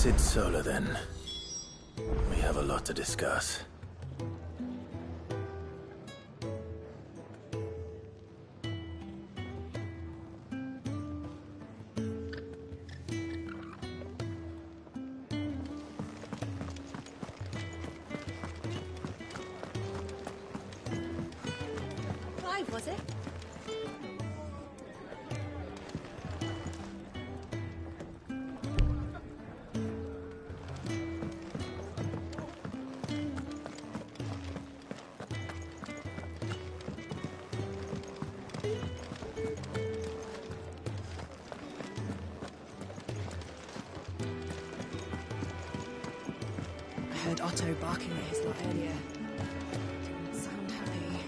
Sid Solar, then. We have a lot to discuss. Was it? I heard Otto barking at his lot earlier. Didn't sound happy.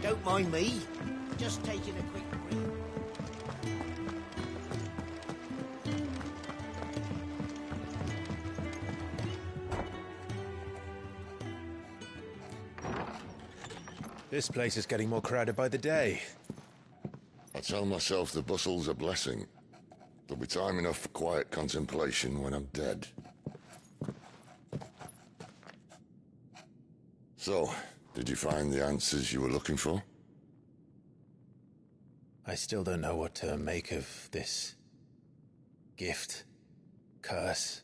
Don't mind me. Just taking a quick break. This place is getting more crowded by the day. I tell myself the bustle's a blessing. There'll be time enough for quiet contemplation when I'm dead. So, did you find the answers you were looking for? I still don't know what to make of this gift, curse,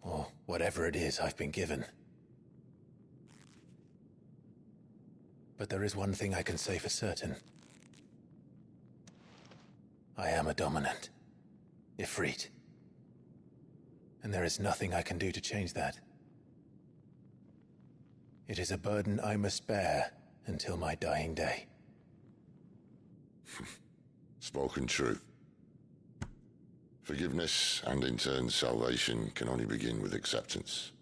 or whatever it is I've been given. But there is one thing I can say for certain. I am a dominant, Ifrit. And there is nothing I can do to change that. It is a burden I must bear until my dying day. Spoken true. Forgiveness, and in turn salvation, can only begin with acceptance.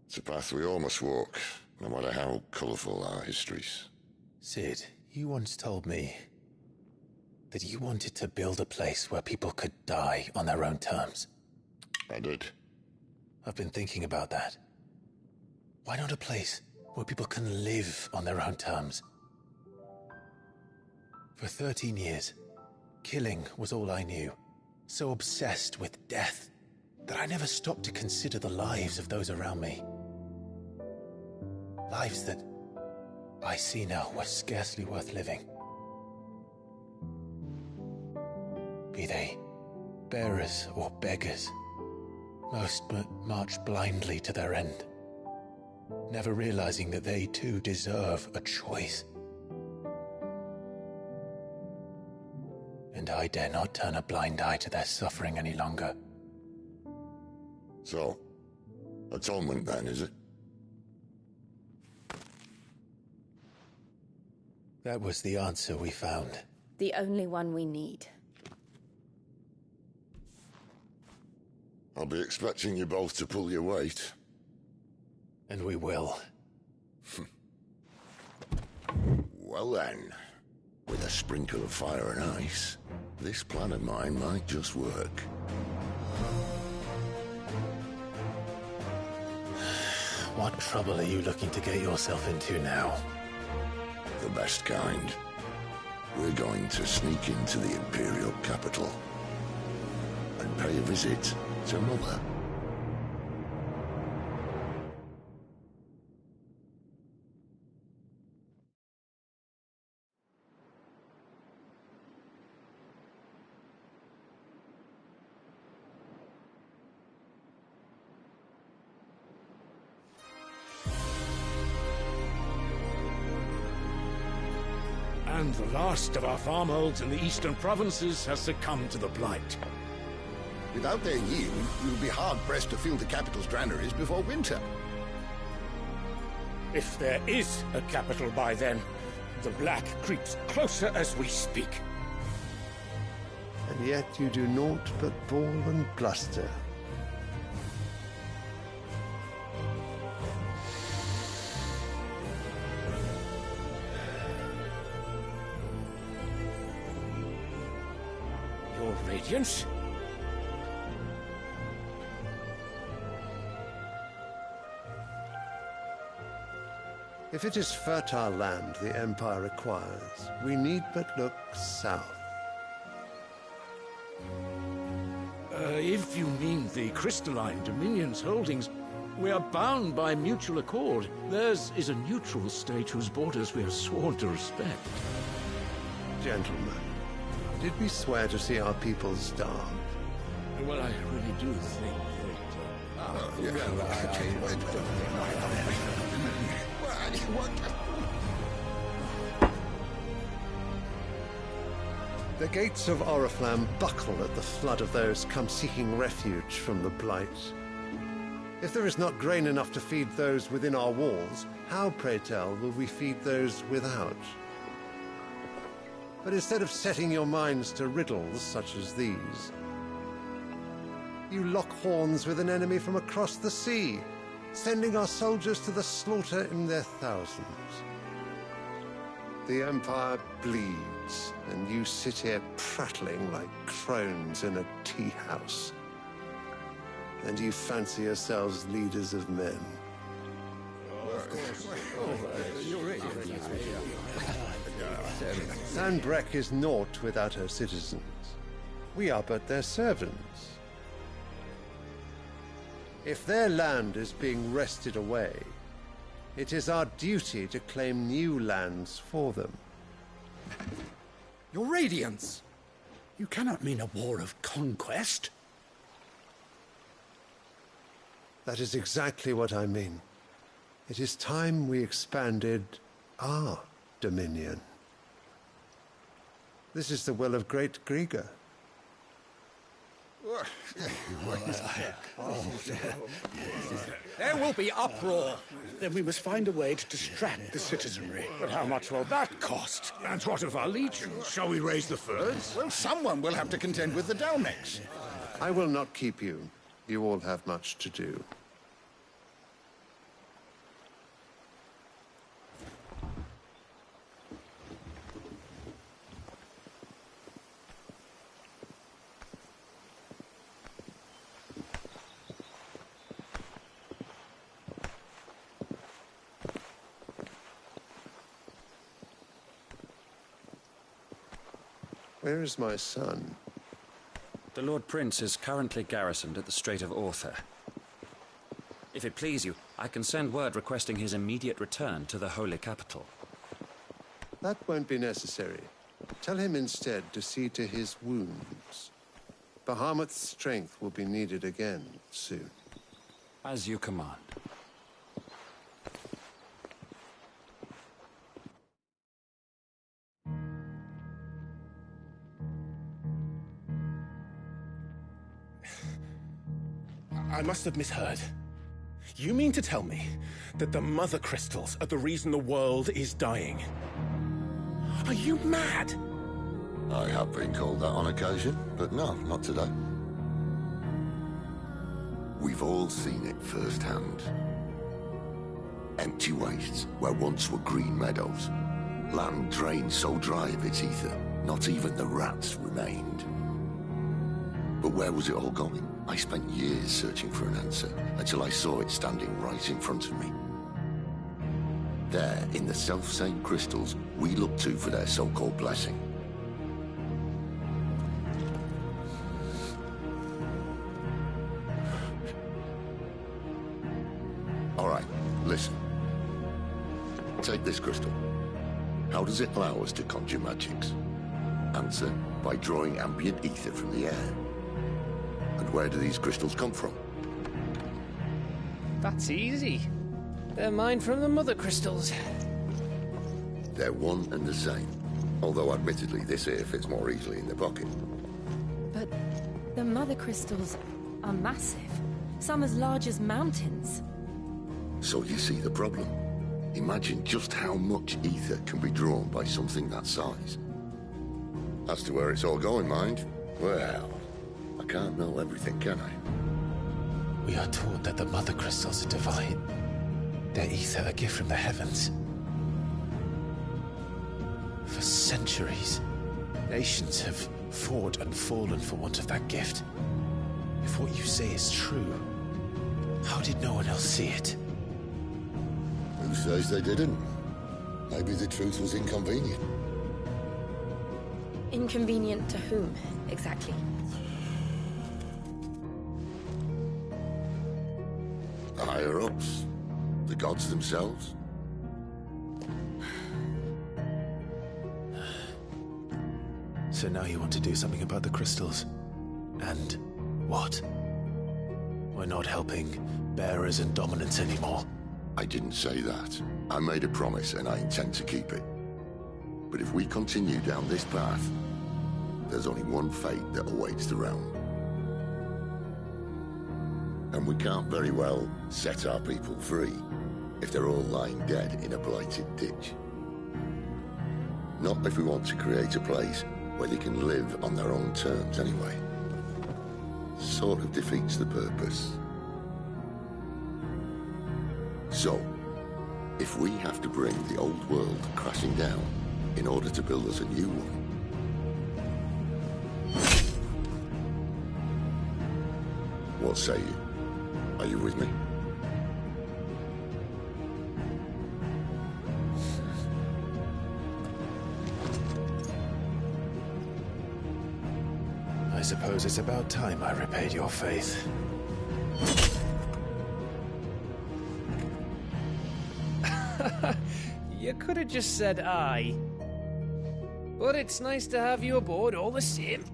It's a path we all must walk, no matter how colourful our histories. Sid, you once told me that you wanted to build a place where people could die on their own terms. I did. I've been thinking about that. Why not a place where people can live on their own terms? For 13 years, killing was all I knew. So obsessed with death that I never stopped to consider the lives of those around me. Lives that I see now were scarcely worth living. Be they bearers or beggars, most march blindly to their end, never realizing that they too deserve a choice. And I dare not turn a blind eye to their suffering any longer. So, atonement then, is it? That was the answer we found. The only one we need. I'll be expecting you both to pull your weight. And we will. Well then, with a sprinkle of fire and ice, this plan of mine might just work. What trouble are you looking to get yourself into now? The best kind. We're going to sneak into the Imperial capital and pay a visit to Mother. And the last of our farmholds in the eastern provinces has succumbed to the blight. Without their yield, we'll be hard-pressed to fill the capital's granaries before winter. If there is a capital by then, the black creeps closer as we speak. And yet you do naught but bawl and bluster. Your Radiance? If it is fertile land the Empire requires, we need but look south. If you mean the crystalline Dominion's holdings, we are bound by mutual accord. Theirs is a neutral state whose borders we have sworn to respect. Gentlemen, did we swear to see our people starve? Well, I really do think The gates of Oriflamme buckle at the flood of those come seeking refuge from the Blight. If there is not grain enough to feed those within our walls, how, pray tell, will we feed those without? But instead of setting your minds to riddles such as these, you lock horns with an enemy from across the sea, sending our soldiers to the slaughter in their thousands. The Empire bleeds, and you sit here prattling like crones in a tea house. And you fancy yourselves leaders of men. Sandbreck is naught without her citizens. We are but their servants. If their land is being wrested away, it is our duty to claim new lands for them. Your Radiance! You cannot mean a war of conquest. That is exactly what I mean. It is time we expanded our dominion. This is the will of great Grieger. There will be uproar. Then we must find a way to distract the citizenry. But how much will that cost? And what of our legions? Shall we raise the furs? Well, someone will have to contend with the Dalmex. I will not keep you. You all have much to do. Where is my son? The Lord Prince is currently garrisoned at the Strait of Orther. If it please you, I can send word requesting his immediate return to the Holy Capital. That won't be necessary. Tell him instead to see to his wounds. Bahamut's strength will be needed again soon. As you command. I must have misheard. You mean to tell me that the Mother Crystals are the reason the world is dying? Are you mad? I have been called that on occasion, but no, not today. We've all seen it firsthand. Empty wastes where once were green meadows. Land drained so dry of its ether, not even the rats remained. But where was it all going? I spent years searching for an answer, until I saw it standing right in front of me. There, in the self-same crystals we look to for their so-called blessing. All right, listen. Take this crystal. How does it allow us to conjure magics? Answer, by drawing ambient ether from the air. And where do these crystals come from? That's easy. They're mined from the Mother Crystals. They're one and the same. Although admittedly this here fits more easily in the pocket. But the Mother Crystals are massive. Some as large as mountains. So you see the problem. Imagine just how much ether can be drawn by something that size. As to where it's all going, mind? Well, I can't know everything, can I? We are taught that the Mother Crystals are divine. Their ether a gift from the heavens. For centuries, nations have fought and fallen for want of that gift. If what you say is true, how did no one else see it? says they didn't? Maybe the truth was inconvenient. Inconvenient to whom, exactly? The higher-ups. The gods themselves. So now you want to do something about the crystals. And what? We're not helping bearers and dominants anymore. I didn't say that. I made a promise and I intend to keep it. But if we continue down this path, there's only one fate that awaits the realm. And we can't very well set our people free if they're all lying dead in a blighted ditch. Not if we want to create a place where they can live on their own terms anyway. Sort of defeats the purpose. So, if we have to bring the old world crashing down in order to build us a new one, what say you? Are you with me? I suppose it's about time I repaid your faith. You could have just said aye. But it's nice to have you aboard all the same.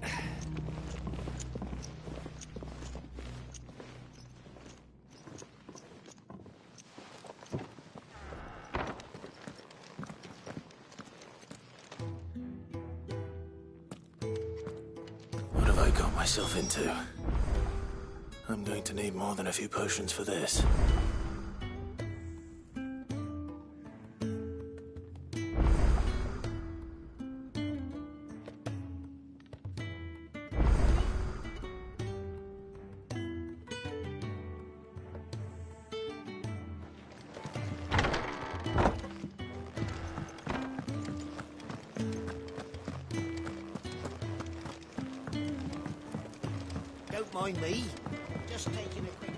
What have I got myself into? I'm going to need more than a few potions for this. Don't mind me. Just taking a quick...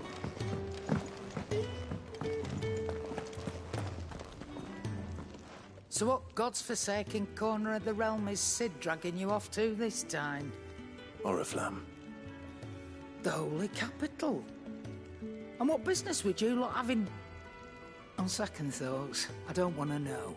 So what God's forsaken corner of the realm is Cid dragging you off to this time? Oriflamme. The Holy Capital. And what business would you lot having... On second thoughts, I don't want to know.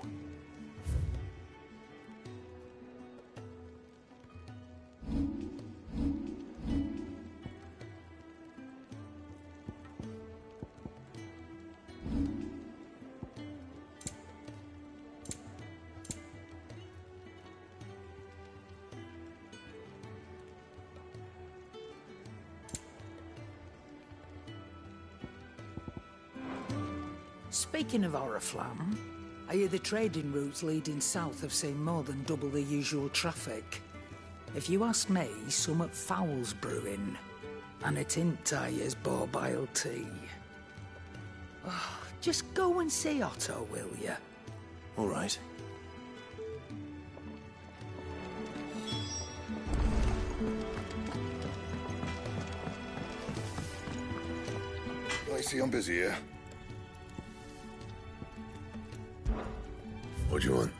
Speaking of Oriflamme, I hear the trading routes leading south have seen more than double the usual traffic. If you ask me, summat foul's brewing. And it ain't Tyre's borbile tea. Oh, just go and see Otto, will you? All right. I see I'm busy here. What do you want?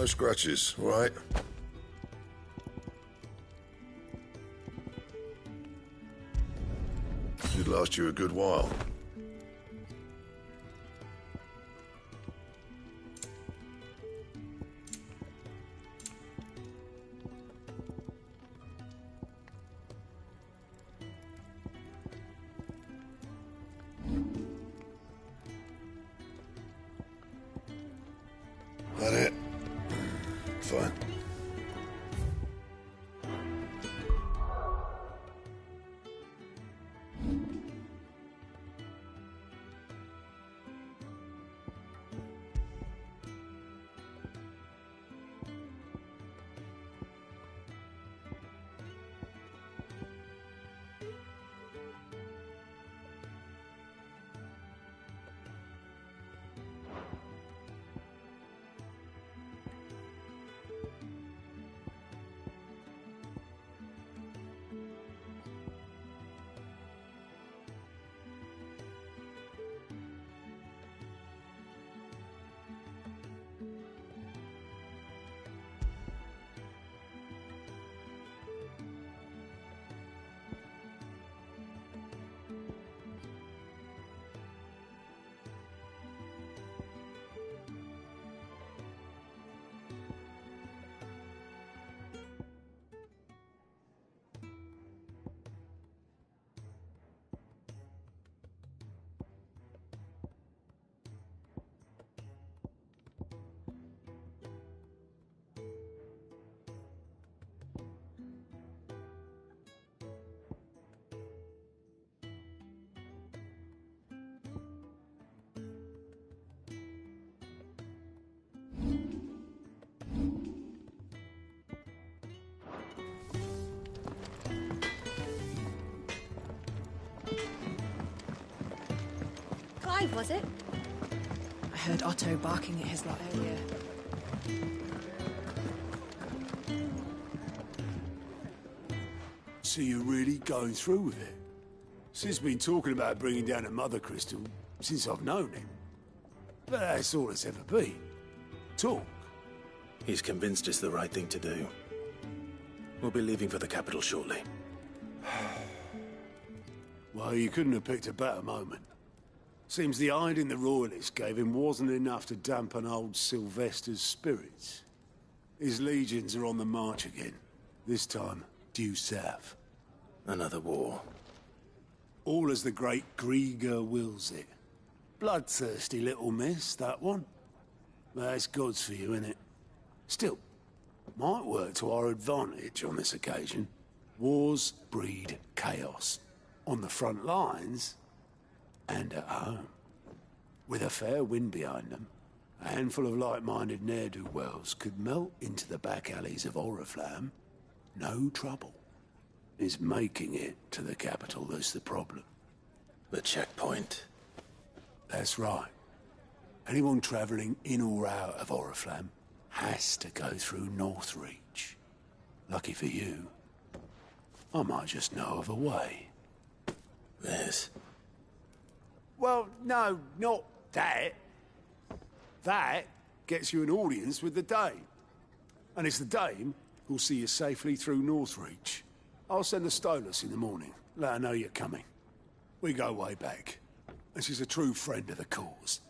No scratches, all right? Should last you a good while. That it? Fine. Clive, was it? I heard Otto barking at his lot earlier. So you're really going through with it? Sid's been talking about bringing down a mother crystal since I've known him. But that's all it's ever been. Talk. He's convinced it's the right thing to do. We'll be leaving for the capital shortly. Well, you couldn't have picked a better moment. Seems the hiding the Royalists gave him wasn't enough to dampen old Sylvester's spirits. His legions are on the march again. This time, due south. Another war. All as the great Grieger wills it. Bloodthirsty little miss, that one. That's God's for you, innit? Still, might work to our advantage on this occasion. Wars breed chaos. On the front lines, and at home. With a fair wind behind them, a handful of like-minded ne'er-do-wells could melt into the back alleys of Oriflamme. No trouble. It's making it to the capital that's the problem. The checkpoint. That's right. Anyone travelling in or out of Oriflamme has to go through Northreach. Lucky for you, I might just know of a way. This? Well, no, not that. That gets you an audience with the Dame. And it's the Dame who'll see you safely through Northreach. I'll send the Stolas in the morning. Let her know you're coming. We go way back. And she's a true friend of the cause.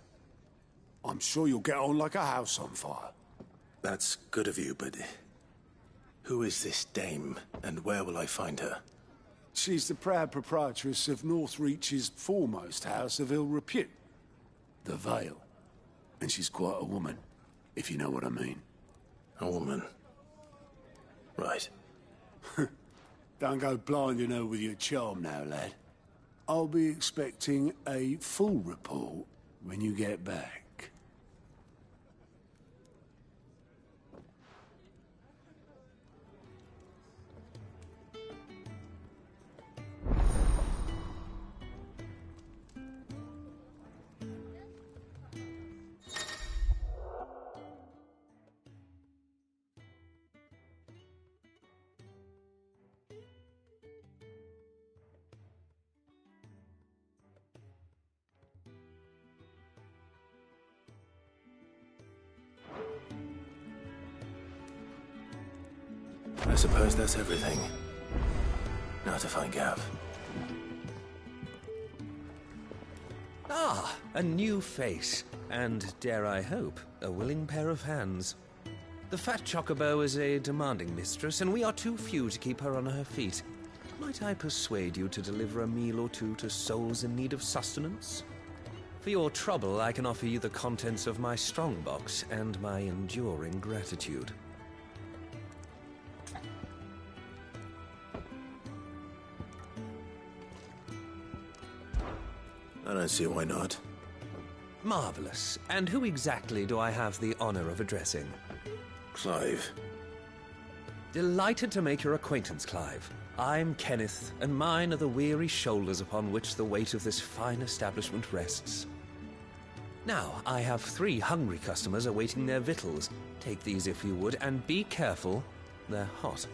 I'm sure you'll get on like a house on fire. That's good of you, but... who is this Dame, and where will I find her? She's the proud proprietress of Northreach's foremost house of ill repute. The Vale. And she's quite a woman, if you know what I mean. A woman? Right. Don't go blinding her with your charm now, lad. I'll be expecting a full report when you get back. suppose that's everything. Now to find Gav. Ah, a new face. And, dare I hope, a willing pair of hands. The fat chocobo is a demanding mistress, and we are too few to keep her on her feet. Might I persuade you to deliver a meal or two to souls in need of sustenance? For your trouble, I can offer you the contents of my strongbox and my enduring gratitude. I don't see why not. Marvelous. And who exactly do I have the honor of addressing? Clive. Delighted to make your acquaintance, Clive. I'm Kenneth, and mine are the weary shoulders upon which the weight of this fine establishment rests. Now, I have 3 hungry customers awaiting their victuals. Take these if you would, and be careful, they're hot.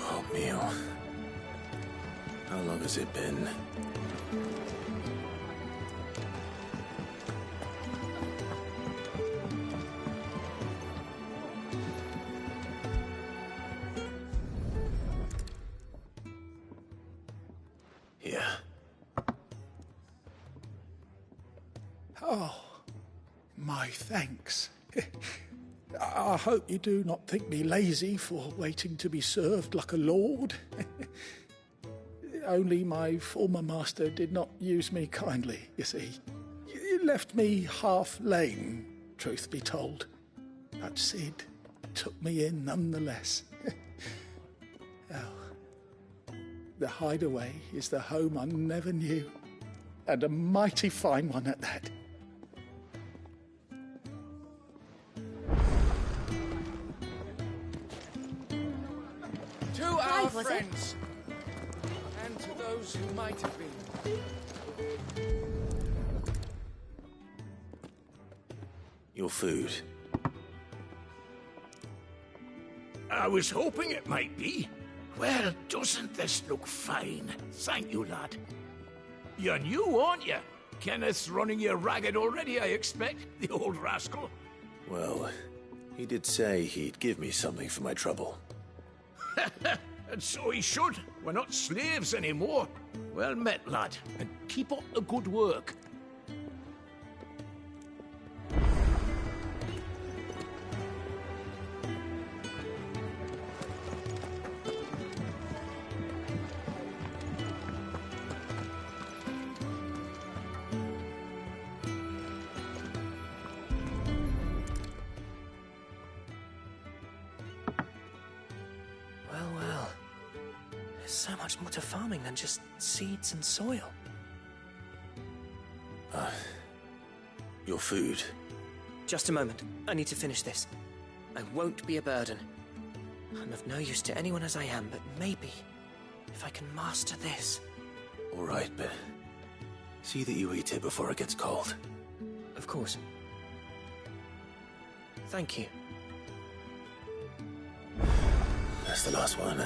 Oh, meal. How long has it been? Here. Oh, my thanks. I hope you do not think me lazy for waiting to be served like a lord. Only my former master did not use me kindly, you see. He left me half lame, truth be told. But Sid took me in nonetheless. Oh, the hideaway is the home I never knew, and a mighty fine one at that. To our friends, and to those who might have been. Your food. I was hoping it might be. Well, doesn't this look fine? Thank you, lad. You're new, aren't you? Kenneth's running you ragged already, I expect, the old rascal. Well, he did say he'd give me something for my trouble. And so he should. We're not slaves anymore. Well met, lad, and keep up the good work. Well. There's so much more to farming than just seeds and soil. Your food. Just a moment. I need to finish this. I won't be a burden. I'm of no use to anyone as I am, but maybe if I can master this. All right, but see that you eat it before it gets cold. Of course. Thank you. That's the last one.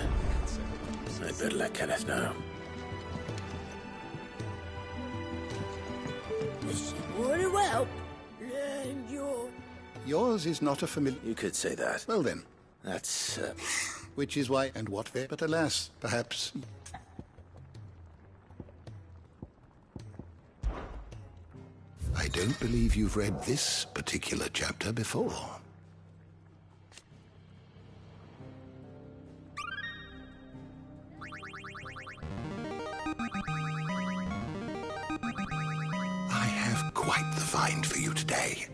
I'd better let Kenneth know. Very well. And Yours is not a familiar... You could say that. Well then. That's, Which is why, and what there, but alas, perhaps... I don't believe you've read this particular chapter before. I have quite the find for you today.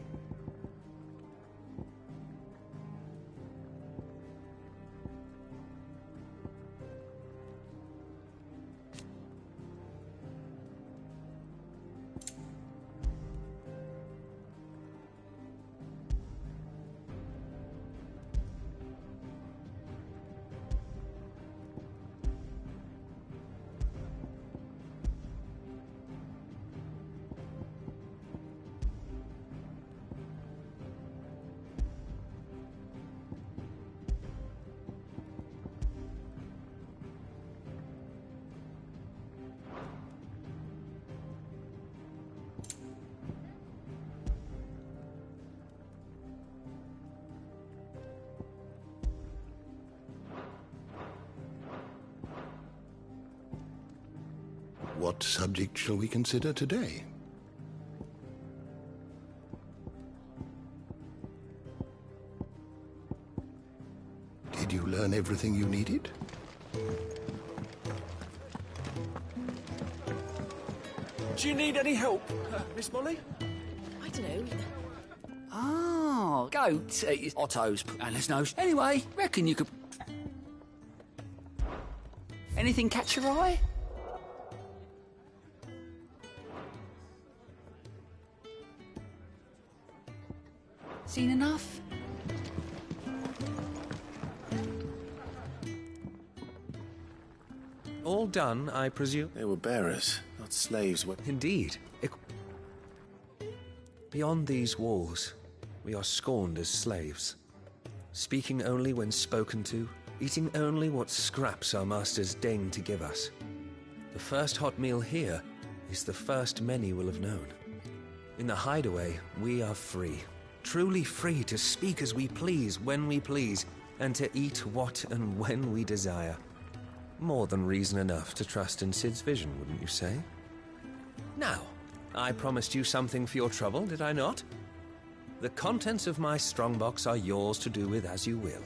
What subject shall we consider today? Did you learn everything you needed? Do you need any help, Miss Molly? I don't know. Oh, goat, Otto's, Alice knows. Anyway, reckon you could... Anything catch your eye? Seen enough? All done, I presume? They were bearers, not slaves. Indeed. Beyond these walls, we are scorned as slaves, speaking only when spoken to, eating only what scraps our masters deign to give us. The first hot meal here is the first many will have known. In the hideaway, we are free, truly free to speak as we please, when we please, and to eat what and when we desire. More than reason enough to trust in Sid's vision, wouldn't you say? Now, I promised you something for your trouble, did I not? The contents of my strongbox are yours to do with as you will.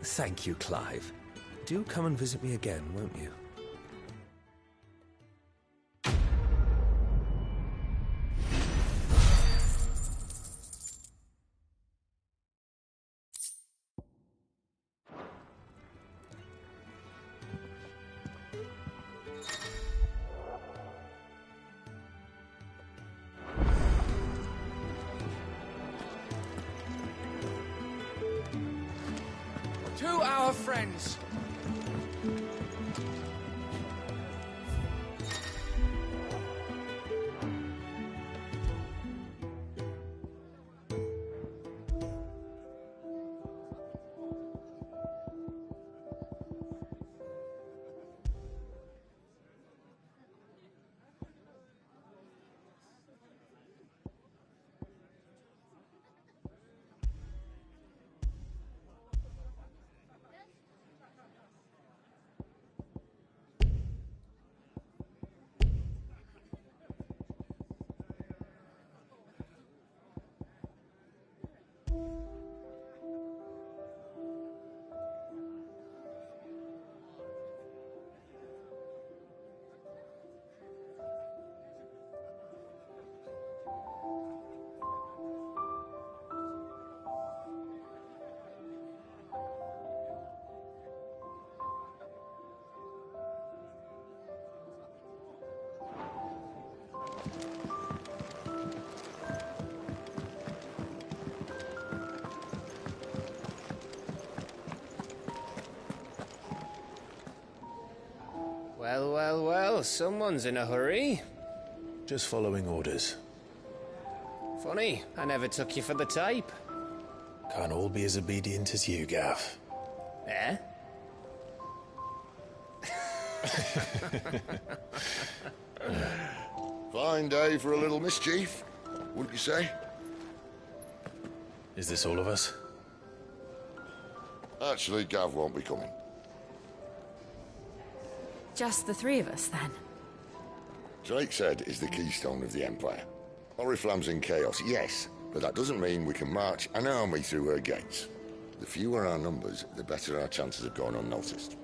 Thank you, Clive. Do come and visit me again, won't you? To our friends. Well, well, well, someone's in a hurry. Just following orders. Funny, I never took you for the type. Can't all be as obedient as you, Gav. Eh? Fine day for a little mischief, wouldn't you say? Is this all of us? Actually, Gav won't be coming. Just the three of us, then? Drake's Head is the keystone of the Empire. Oriflamme's in chaos, yes, but that doesn't mean we can march an army through her gates. The fewer our numbers, the better our chances of going unnoticed.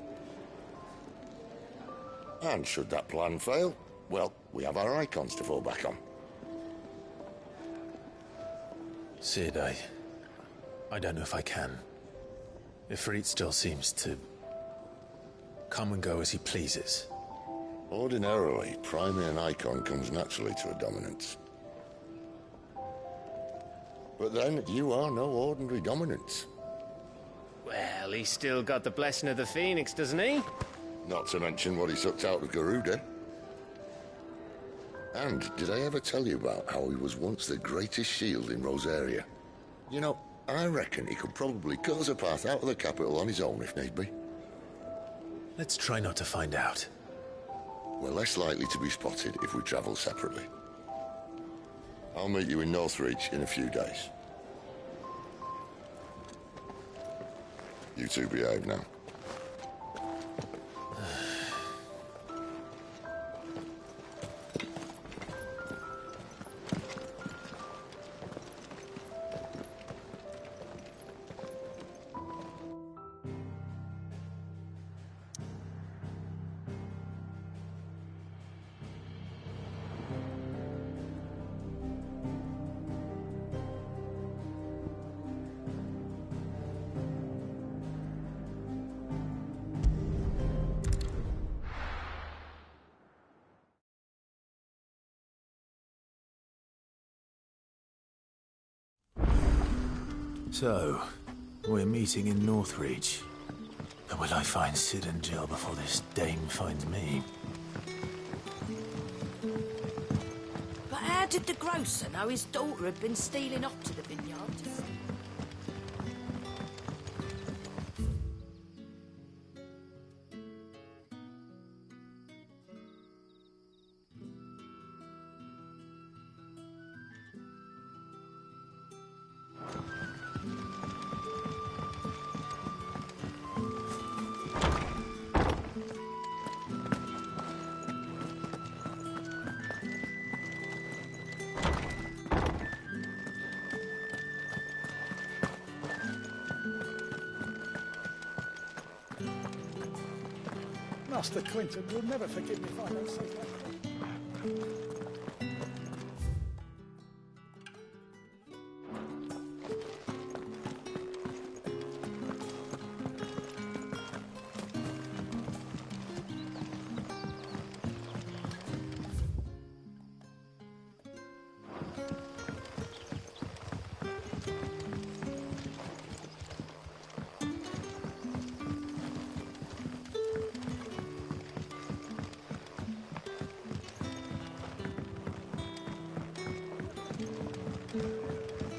And should that plan fail, well, we have our icons to fall back on. Sid, I don't know if I can. Ifrit still seems to come and go as he pleases. Ordinarily, priming an icon comes naturally to a dominance. But then, you are no ordinary dominance. Well, he's still got the blessing of the Phoenix, doesn't he? Not to mention what he sucked out of Garuda. And did I ever tell you about how he was once the greatest shield in Rosaria? You know, I reckon he could probably cut us a path out of the capital on his own if need be. Let's try not to find out. We're less likely to be spotted if we travel separately. I'll meet you in Northreach in a few days. You two behave now. So, we're meeting in Northreach. But will I find Sid and Jill before this dame finds me? But how did the grocer know his daughter had been stealing off to the vineyard? Master Quinton will never forgive me if I don't say that.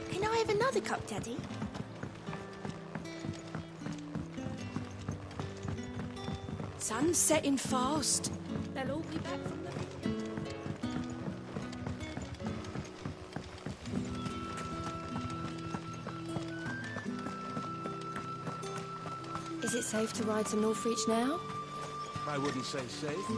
Can I have another cup, Daddy? Sun's setting fast. They'll all be back from the vineyard. Is it safe to ride to Northreach now? I wouldn't say safe.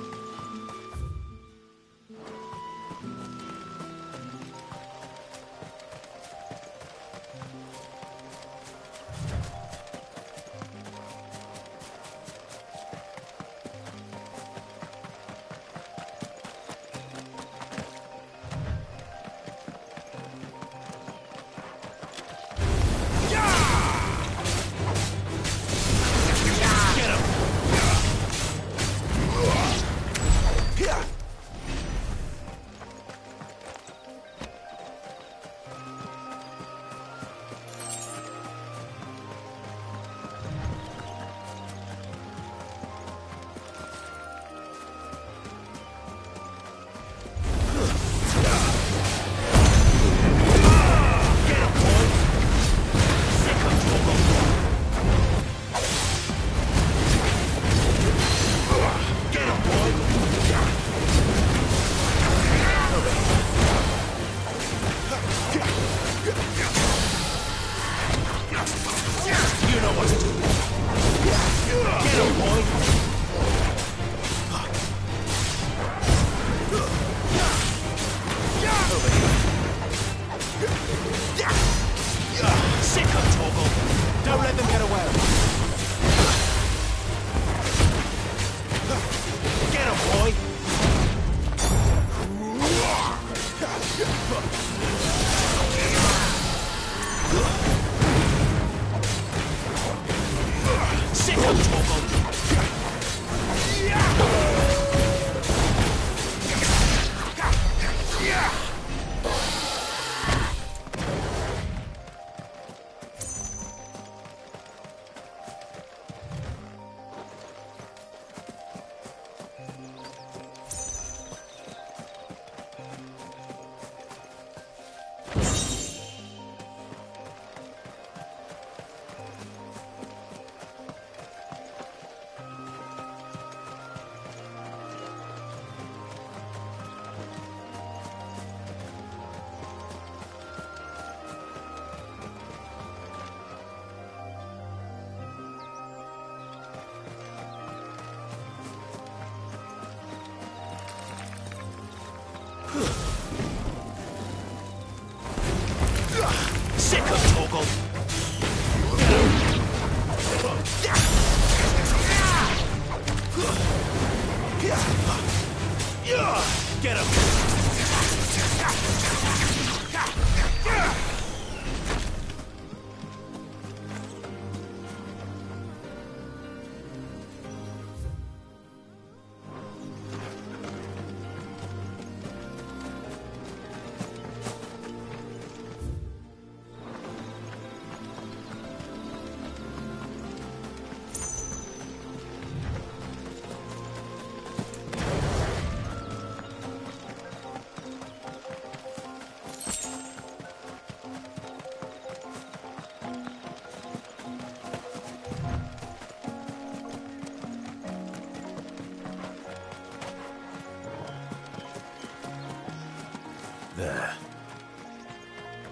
There.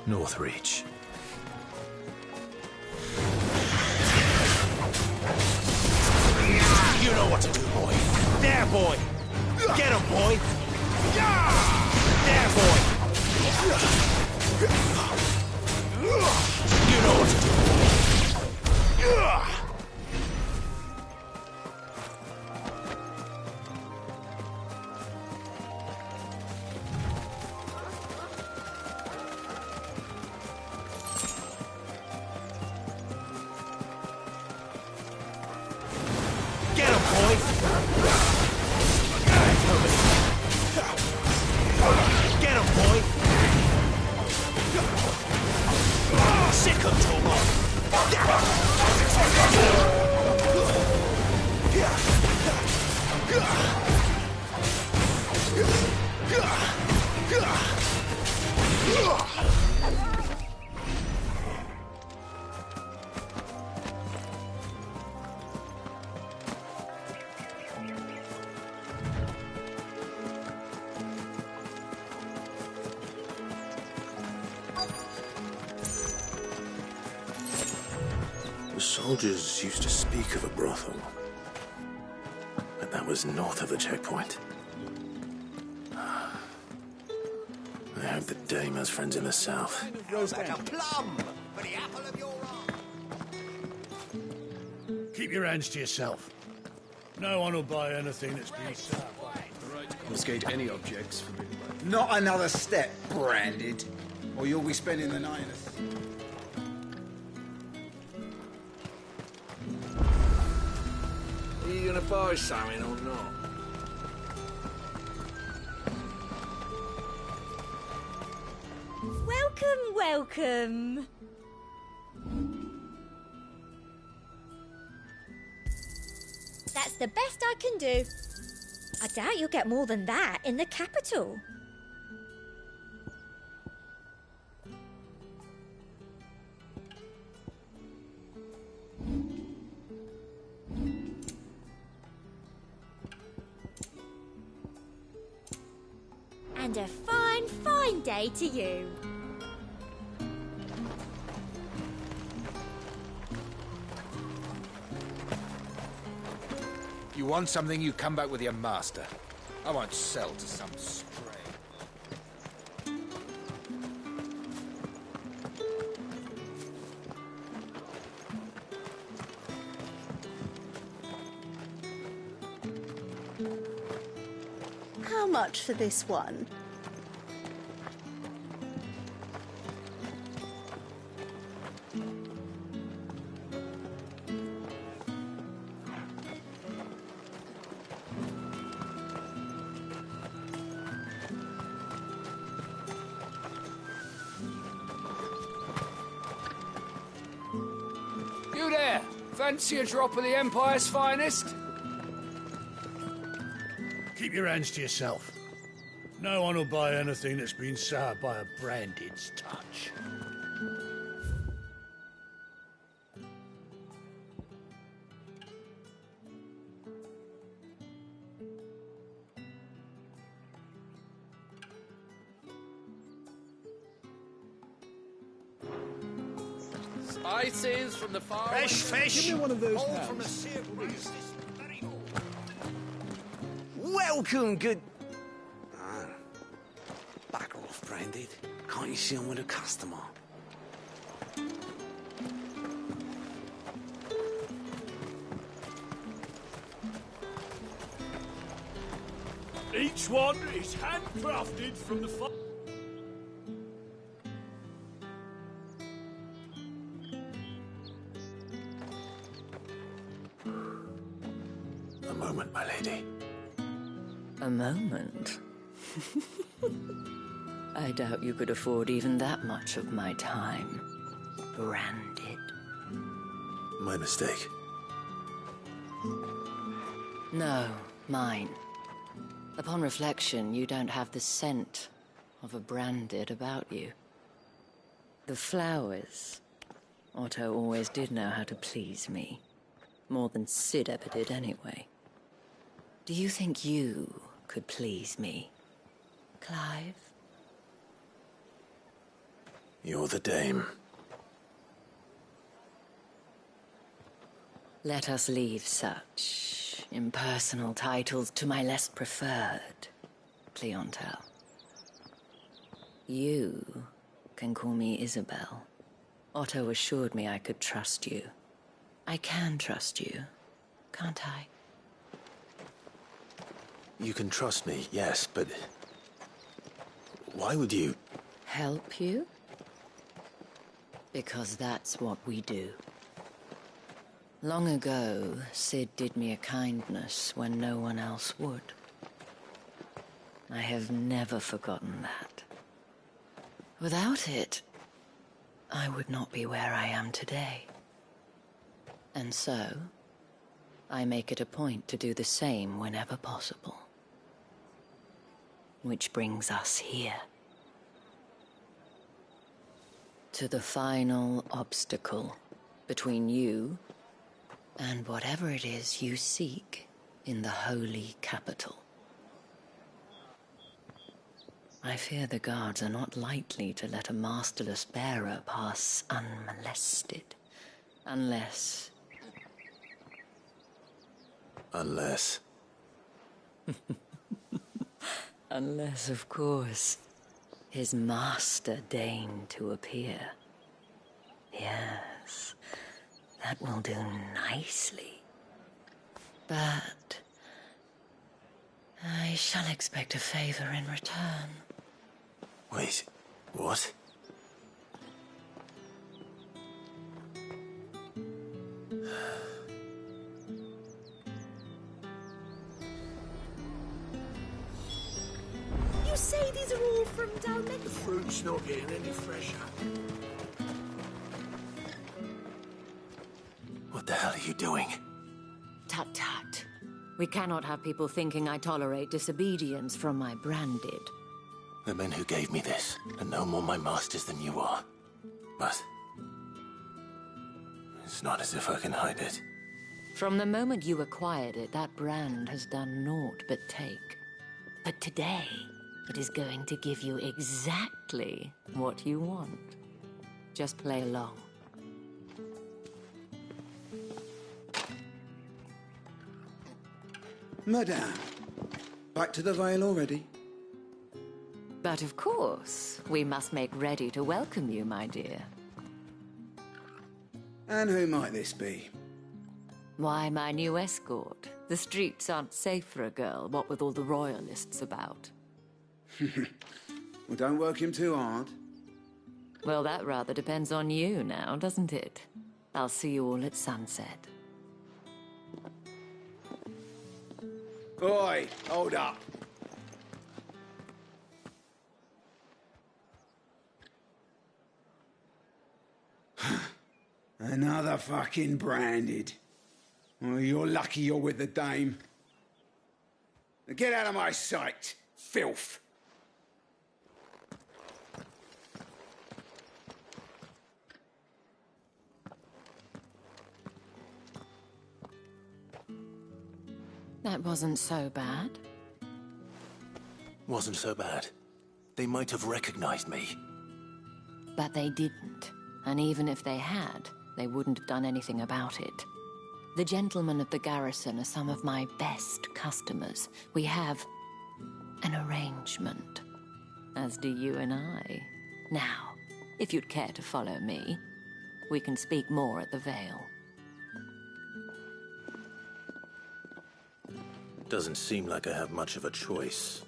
Northreach. You know what to do, boy. There, boy. Get him, boy. There, boy. You know what to do, boy. The soldiers used to speak of a brothel, but that was north of the checkpoint. I hope the dame has friends in the south. Like a plum for the apple of your eye. Keep your hands to yourself. No one will buy anything that's been served. Confiscate any objects forbidden by... Not another step, branded, or you'll be spending the night in a... Are you gonna buy something or not? Welcome, welcome. That's the best I can do. I doubt you'll get more than that in the capital. And a fine, fine day to you. You want something, you come back with your master. I won't sell to some stray. How much for this one? You there? Fancy a drop of the Empire's finest? Keep your hands to yourself. No one will buy anything that's been soured by a branded's touch. Spices from the far Fresh fish. Give me one of those All now. from the seared Welcome, good... Back off, Branded. Can't you see I'm with a customer? Each one is handcrafted from the farm. A moment, my lady. A moment? I doubt you could afford even that much of my time. Branded. My mistake. No, mine. Upon reflection, you don't have the scent of a branded about you. The flowers. Otto always did know how to please me. More than Sid ever did anyway. Do you think you could please me, Clive? You're the dame. Let us leave such impersonal titles to my less preferred clientele. You can call me Isabel. Otto assured me I could trust you. I can trust you, can't I? You can trust me, yes, but... why would you... Help you? Because that's what we do. Long ago, Sid did me a kindness when no one else would. I have never forgotten that. Without it, I would not be where I am today. And so, I make it a point to do the same whenever possible. Which brings us here. To the final obstacle between you and whatever it is you seek in the holy capital. I fear the guards are not likely to let a masterless bearer pass unmolested. Unless... Unless... Unless, of course, his master deigned to appear. Yes, that will do nicely. But I shall expect a favor in return. Wait, what? You say these are all from down there? The fruit's not getting any fresher. What the hell are you doing? Tut-tut. We cannot have people thinking I tolerate disobedience from my branded. The men who gave me this are no more my masters than you are. But... it's not as if I can hide it. From the moment you acquired it, that brand has done naught but take. But today, it is going to give you exactly what you want. Just play along. Madame, back to the Vale already? But of course, we must make ready to welcome you, my dear. And who might this be? Why, my new escort. The streets aren't safe for a girl, what with all the royalists about. Well, don't work him too hard. Well, that rather depends on you now, doesn't it? I'll see you all at sunset. Oi, hold up. Another fucking branded. Well, you're lucky you're with the dame. Now get out of my sight, filth. That wasn't so bad. Wasn't so bad. They might have recognized me. But they didn't. And even if they had, they wouldn't have done anything about it. The gentlemen of the garrison are some of my best customers. We have an arrangement, as do you and I. Now, if you'd care to follow me, we can speak more at the Vale. Doesn't seem like I have much of a choice.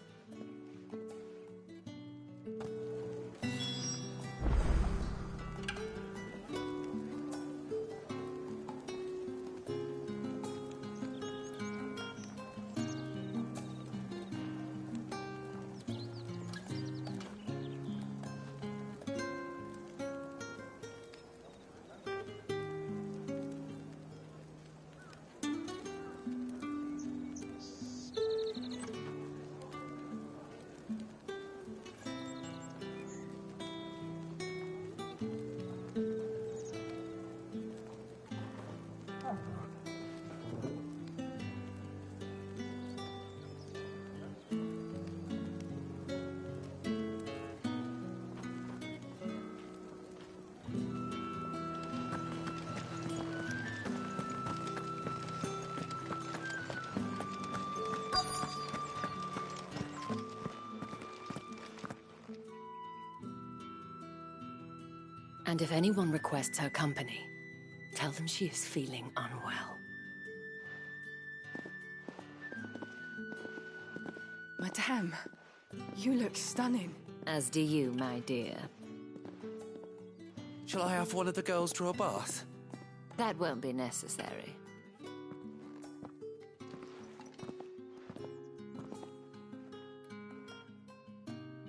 And if anyone requests her company, tell them she is feeling unwell. Madame, you look stunning. As do you, my dear. Shall I have one of the girls draw a bath? That won't be necessary.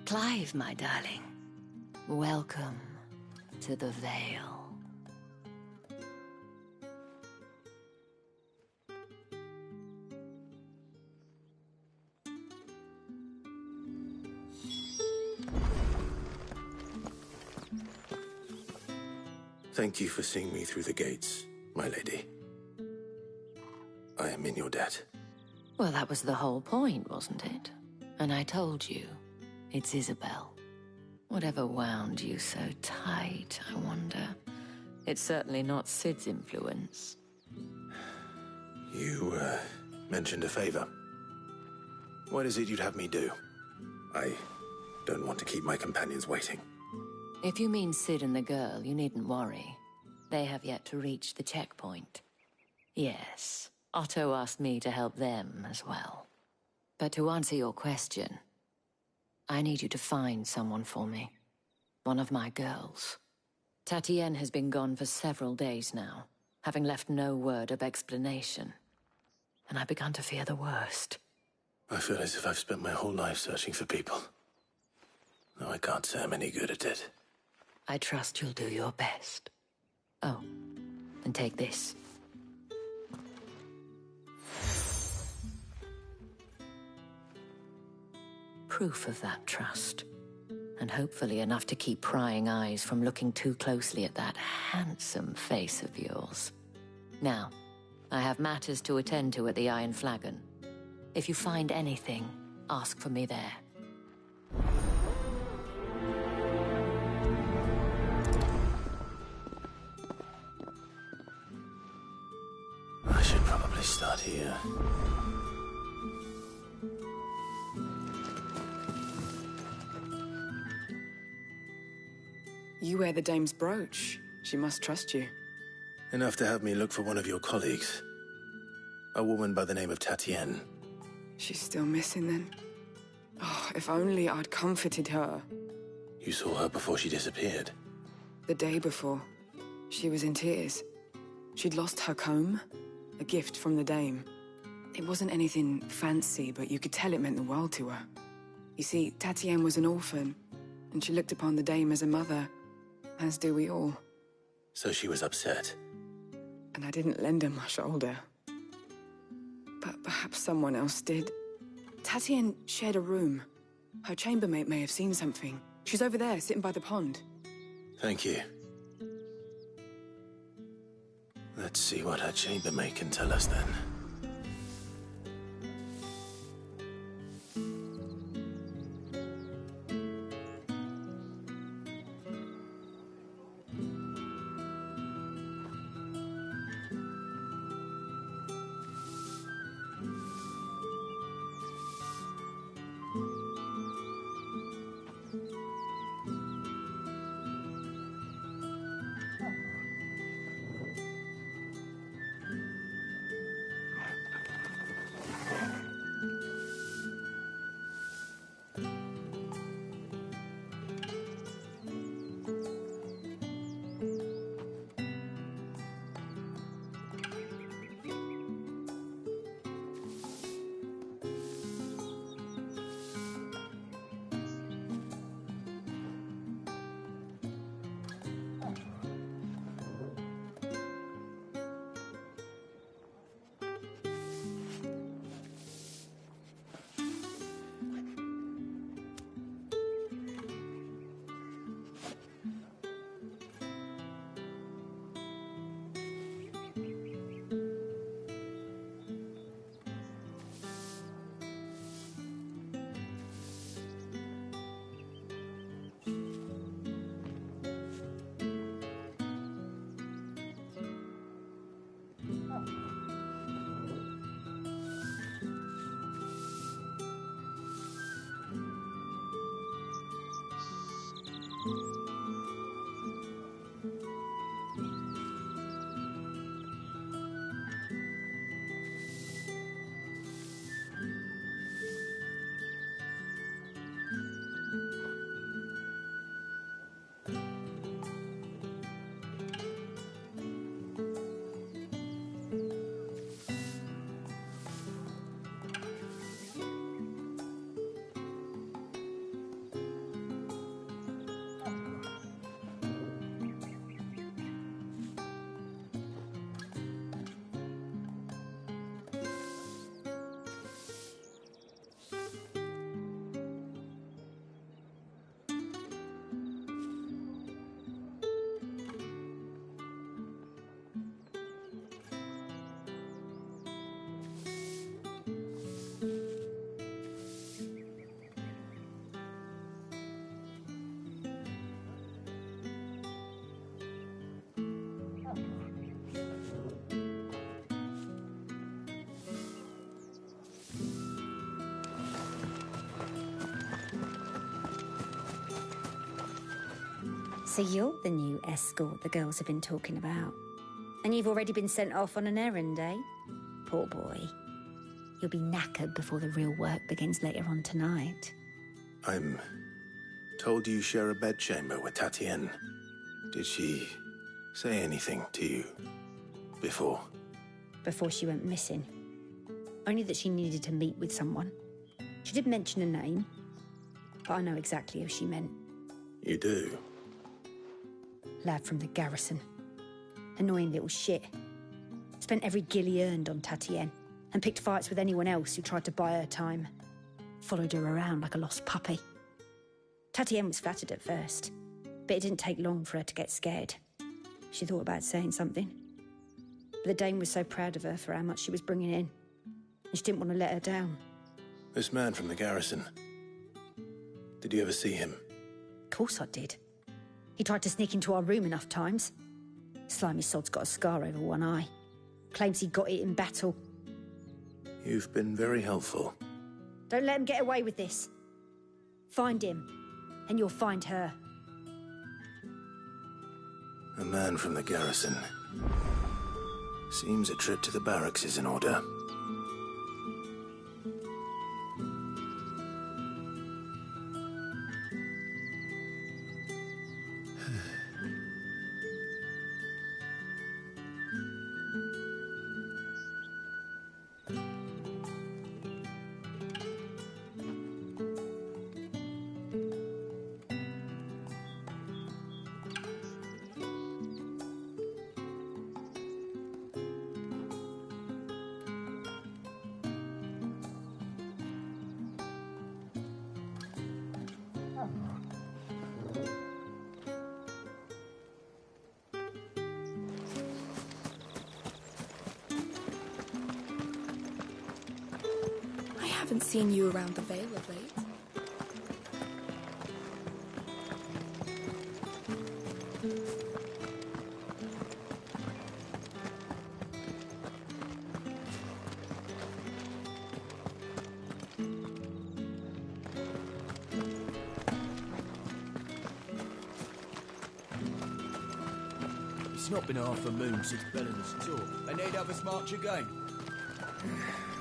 Clive, my darling. Welcome to the Vale. Thank you for seeing me through the gates, my lady. I am in your debt. Well, that was the whole point, wasn't it? And I told you, it's Isabel. Whatever wound you so tight, I wonder. It's certainly not Sid's influence. You, mentioned a favor. What is it you'd have me do? I don't want to keep my companions waiting. If you mean Sid and the girl, you needn't worry. They have yet to reach the checkpoint. Yes, Otto asked me to help them as well. But to answer your question, I need you to find someone for me. One of my girls. Tatienne has been gone for several days now, having left no word of explanation. And I've begun to fear the worst. I feel as if I've spent my whole life searching for people. Though I can't say I'm any good at it. I trust you'll do your best. Oh, and take this. Proof of that trust. And hopefully enough to keep prying eyes from looking too closely at that handsome face of yours. Now, I have matters to attend to at the Iron Flagon. If you find anything, ask for me there. I should probably start here. You wear the dame's brooch. She must trust you. Enough to have me look for one of your colleagues. A woman by the name of Tatienne. She's still missing then? Oh, if only I'd comforted her. You saw her before she disappeared. The day before. She was in tears. She'd lost her comb, a gift from the dame. It wasn't anything fancy, but you could tell it meant the world to her. You see, Tatienne was an orphan, and she looked upon the dame as a mother, as do we all. So she was upset. And I didn't lend her my shoulder. But perhaps someone else did. Tatienne shared a room. Her chambermaid may have seen something. She's over there, sitting by the pond. Thank you. Let's see what her chambermaid can tell us then. So you're the new escort the girls have been talking about. And you've already been sent off on an errand, eh? Poor boy. You'll be knackered before the real work begins later on tonight. I'm told you share a bedchamber with Tatienne. Did she say anything to you before? Before she went missing. Only that she needed to meet with someone. She did mention a name, but I know exactly who she meant. You do? Lad from the garrison. Annoying little shit. Spent every guil he earned on Tatienne, and picked fights with anyone else who tried to buy her time. Followed her around like a lost puppy. Tatienne was flattered at first, but it didn't take long for her to get scared. She thought about saying something. But the dame was so proud of her for how much she was bringing in, and she didn't want to let her down. This man from the garrison. Did you ever see him? Of course I did. He tried to sneak into our room enough times. Slimy sod's got a scar over one eye. Claims he got it in battle. You've been very helpful. Don't let him get away with this. Find him, and you'll find her. A man from the garrison. Seems a trip to the barracks is in order. I haven't seen you around the Vale of late. It's not been half a moon since Belen's tour. They need to have us march again.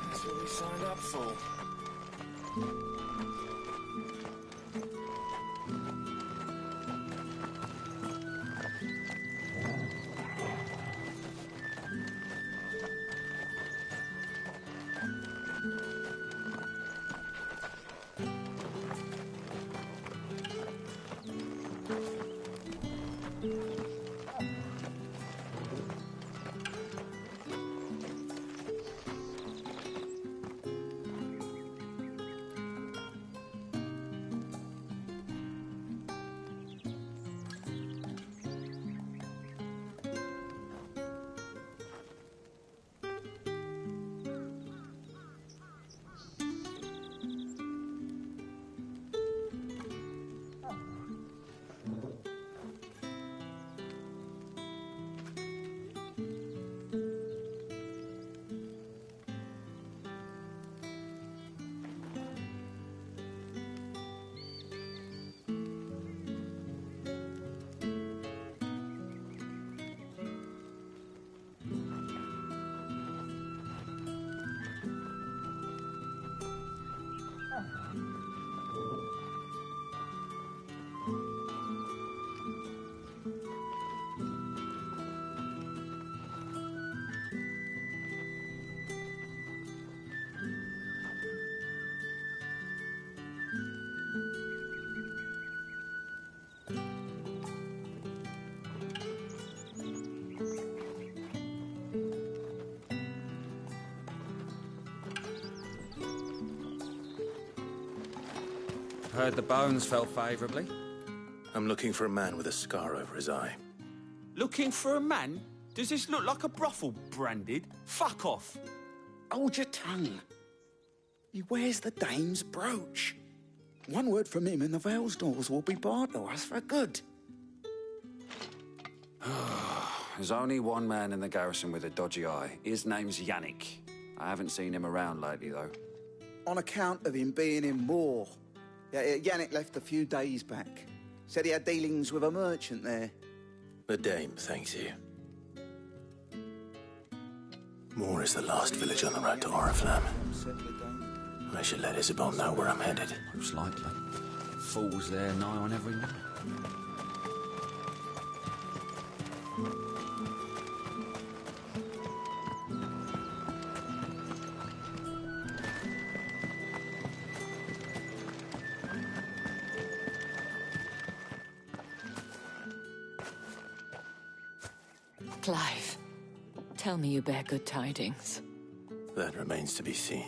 That's what we signed up for. Heard the bones fell favourably. I'm looking for a man with a scar over his eye. Looking for a man? Does this look like a brothel, Branded? Fuck off! Hold your tongue. He wears the dame's brooch. One word from him and the Vale's doors will be barred to us for good. There's only one man in the garrison with a dodgy eye. His name's Yannick. I haven't seen him around lately, though. On account of him being in war. Yeah, Yannick left a few days back. Said he had dealings with a merchant there. The dame thanks you. Moor is the last village on the road to Oriflamme. I should let Isabel know where I'm headed. Most likely. Falls there nigh on every night. Clive, tell me you bear good tidings. That remains to be seen.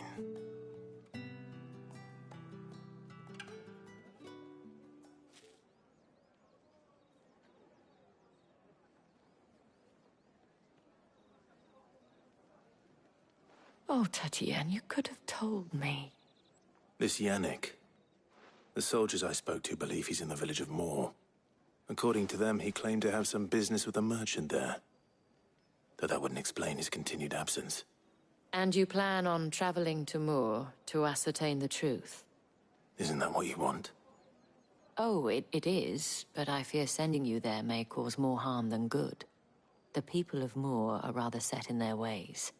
Oh, Tatienne, you could have told me. This Yannick. The soldiers I spoke to believe he's in the village of Moor. According to them, he claimed to have some business with a merchant there. Though that wouldn't explain his continued absence. And you plan on traveling to Moor to ascertain the truth? Isn't that what you want? Oh, it is, but I fear sending you there may cause more harm than good. The people of Moor are rather set in their ways.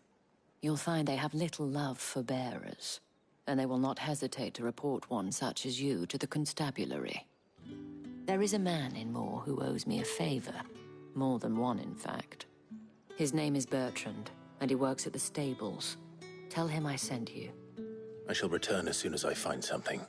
You'll find they have little love for bearers, and they will not hesitate to report one such as you to the constabulary. There is a man in Moor who owes me a favor. More than one, in fact. His name is Bertrand, and he works at the stables. Tell him I sent you. I shall return as soon as I find something.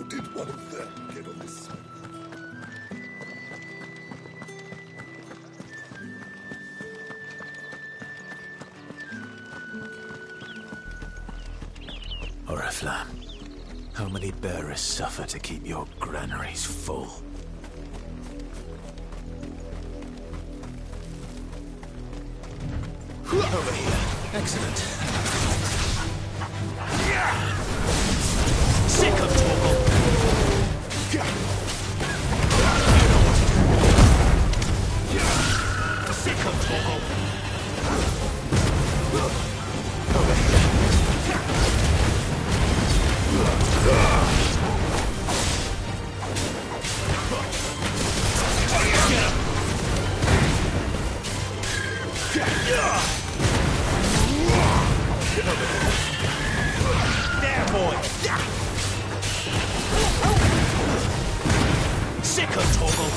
Did one of them get on this side? Oriflamme, how many bearers suffer to keep your granaries full? Over here. Excellent. Sick of Torgal! Sick of Torgal! Over here. There, boy! Sick of Torgal!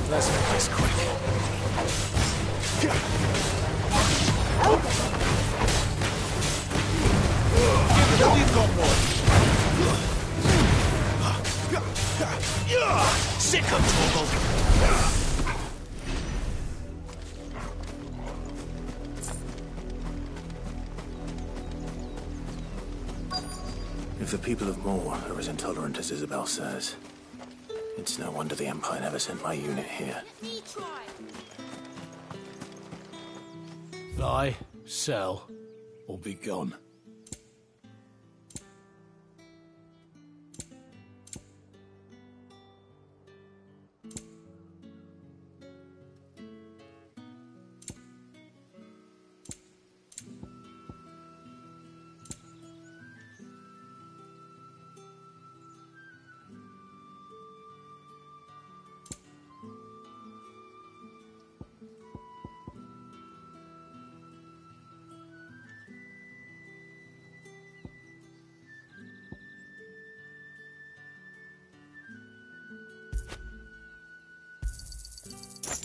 Let's make this quick. Give it all you've got, boy! Sick of Torgal! If the people of Moor are as intolerant as Isabel says, it's no wonder the Empire never sent my unit here. Buy, sell, or be gone.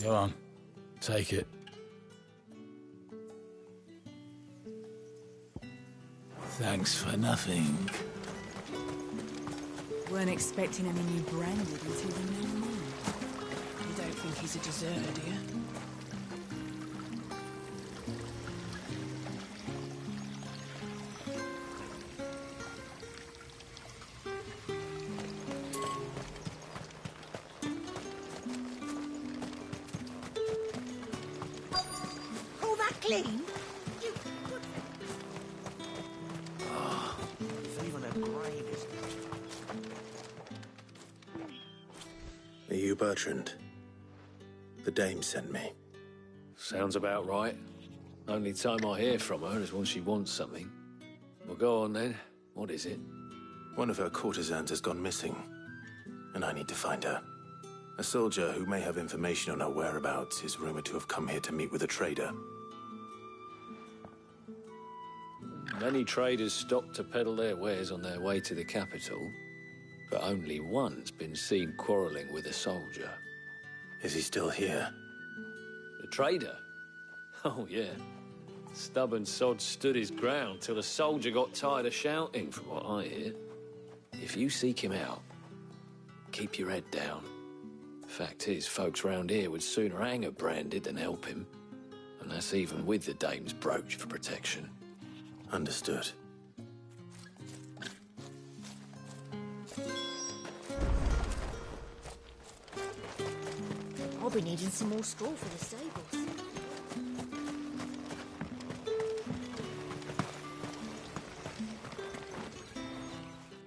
Go on, take it. Thanks for nothing. Weren't expecting any new branded until the new moon. You don't think he's a deserter, do you? All that clean? You good... Oh, it's even a grain, isn't it? Are you Bertrand? The dame sent me. Sounds about right. Only time I hear from her is when she wants something. Well, go on then. What is it? One of her courtesans has gone missing, and I need to find her. A soldier who may have information on her whereabouts is rumored to have come here to meet with a trader. Many traders stop to peddle their wares on their way to the capital, but only one's been seen quarrelling with a soldier. Is he still here? The trader? Oh, yeah. Stubborn sod stood his ground till the soldier got tired of shouting, from what I hear. If you seek him out, keep your head down. Fact is, folks round here would sooner hang a branded than help him. And that's even with the dame's brooch for protection. Understood. I'll be needing some more straw for the stables.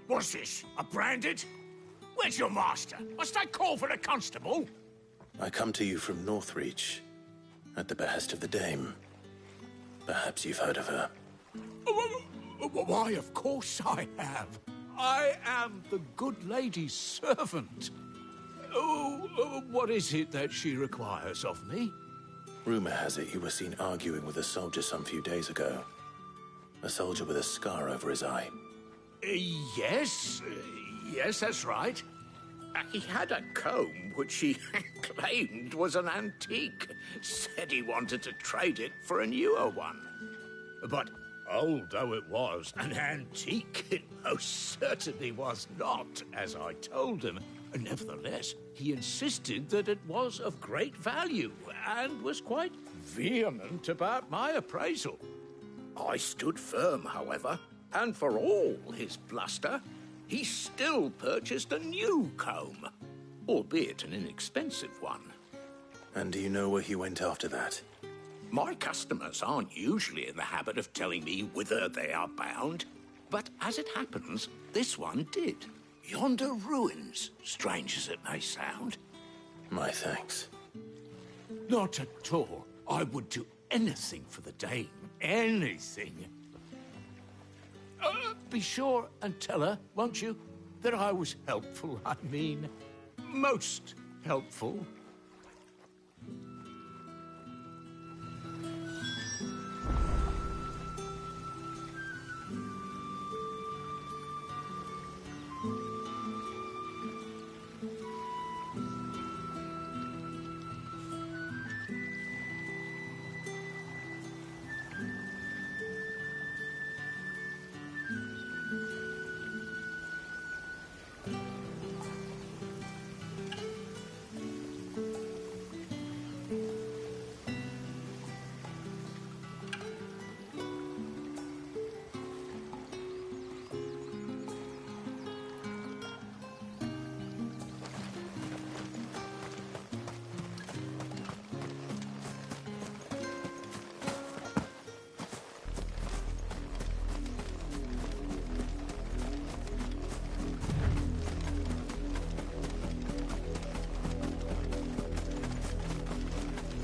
What's this? A branded? Where's your master? Must I call for a constable? I come to you from Northreach, at the behest of the dame. Perhaps you've heard of her. Why, of course I have. I am the good lady's servant. What is it that she requires of me? Rumor has it you were seen arguing with a soldier some few days ago. A soldier with a scar over his eye. Yes, that's right. He had a comb which he claimed was an antique. Said he wanted to trade it for a newer one. But old though it was, an antique it most certainly was not, as I told him. Nevertheless, he insisted that it was of great value and was quite vehement about my appraisal. I stood firm, however, and for all his bluster, he still purchased a new comb, albeit an inexpensive one. And do you know where he went after that? My customers aren't usually in the habit of telling me whither they are bound, but as it happens, this one did. Yonder ruins, strange as it may sound. My thanks. Not at all. I would do anything for the dame. Anything. Be sure and tell her, won't you, that I was helpful. I mean, most helpful.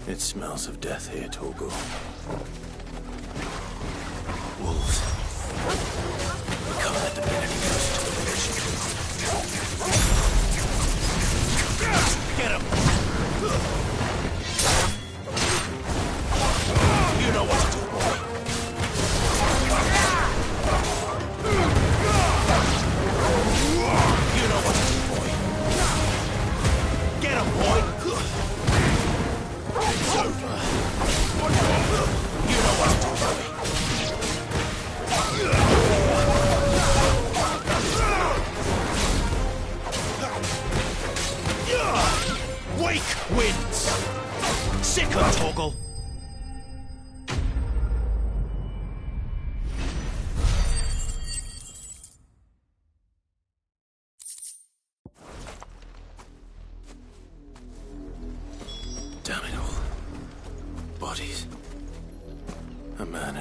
It smells of death here, Torgal. Wolves. We can't let them get any closer to the village. Get him! You know what to do, boy. You know what to do, boy. Get him, boy!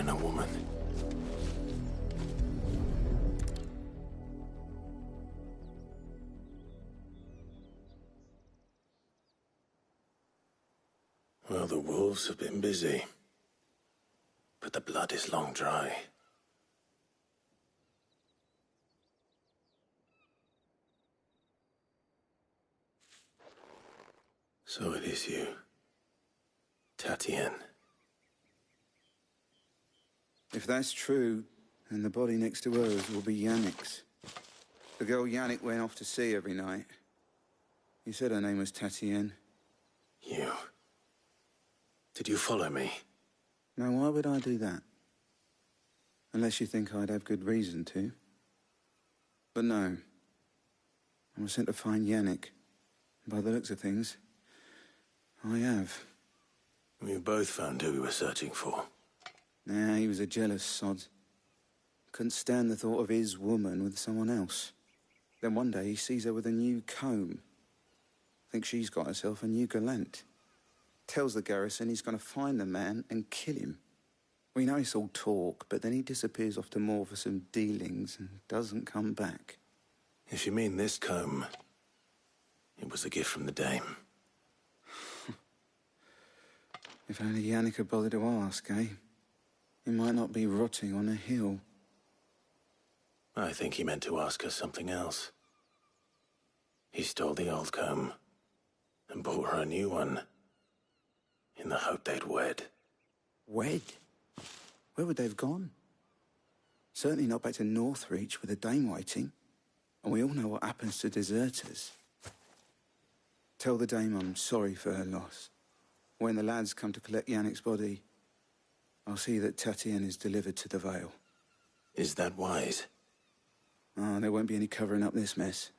and a woman. Well, the wolves have been busy, but the blood is long dry. So it is you, Tatienne. If that's true, then the body next to hers will be Yannick's. The girl Yannick went off to see every night. You said her name was Tatienne. You? Did you follow me? Now, why would I do that? Unless you think I'd have good reason to. But no. I was sent to find Yannick. By the looks of things, I have. We both found who we were searching for. Nah, he was a jealous sod. Couldn't stand the thought of his woman with someone else. Then one day he sees her with a new comb. Thinks she's got herself a new gallant. Tells the garrison he's going to find the man and kill him. We know it's all talk, but then he disappears off to Moor for some dealings and doesn't come back. If you mean this comb, it was a gift from the dame. If only Yannick had bothered to ask, eh? He might not be rotting on a hill. I think he meant to ask her something else. He stole the old comb and bought her a new one in the hope they'd wed. Wed? Where would they have gone? Certainly not back to Northreach with a dame waiting. And we all know what happens to deserters. Tell the dame I'm sorry for her loss. When the lads come to collect Yannick's body, I'll see that Tatienne is delivered to the Vale. Is that wise? Oh, there won't be any covering up this mess.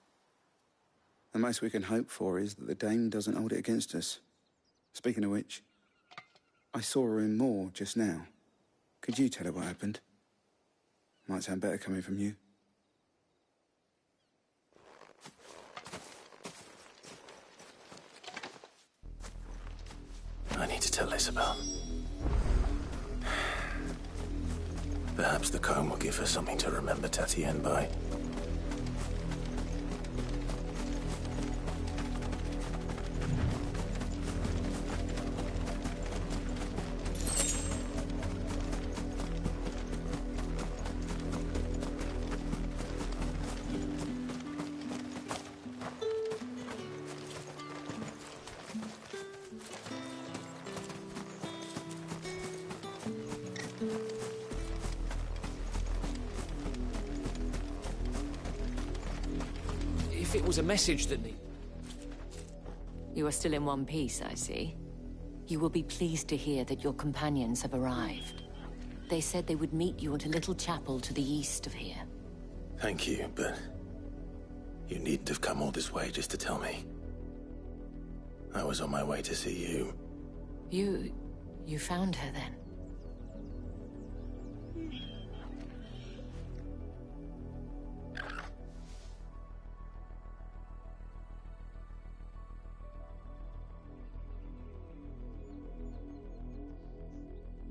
The most we can hope for is that the dame doesn't hold it against us. Speaking of which, I saw her in Moor just now. Could you tell her what happened? Might sound better coming from you. I need to tell Isabel. Perhaps the comb will give her something to remember Tatienne by. If it was a message that need... You are still in one piece, I see. You will be pleased to hear that your companions have arrived. They said they would meet you at a little chapel to the east of here. Thank you, but you needn't have come all this way just to tell me. I was on my way to see you. You found her then?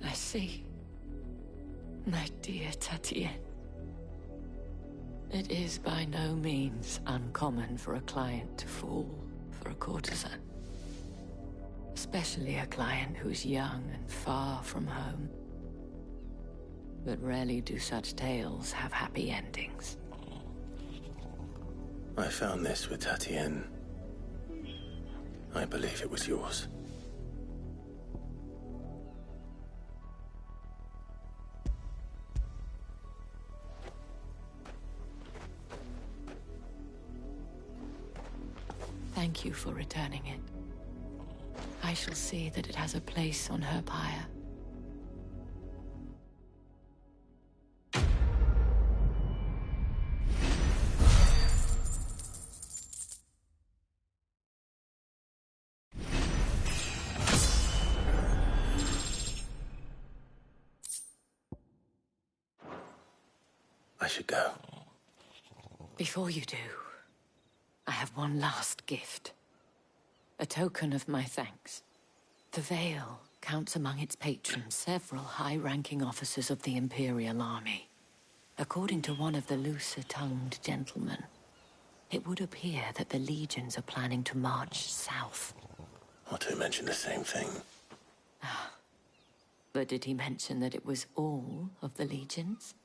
I see. My dear Tatienne. It is by no means uncommon for a client to fall for a courtesan. Especially a client who's young and far from home. But rarely do such tales have happy endings. I found this with Tatienne. I believe it was yours. Thank you for returning it. I shall see that it has a place on her pyre. I should go. Before you do, I have one last gift. A token of my thanks. The veil counts among its patrons several high-ranking officers of the Imperial Army. According to one of the looser-tongued gentlemen, it would appear that the legions are planning to march south. Not to mention the same thing. But did he mention that it was all of the legions?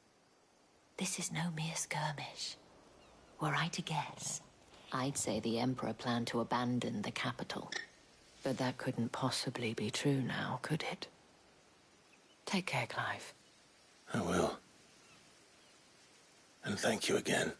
This is no mere skirmish. Were I to guess, I'd say the Emperor planned to abandon the capital. But that couldn't possibly be true now, could it? Take care, Clive. I will. And thank you again.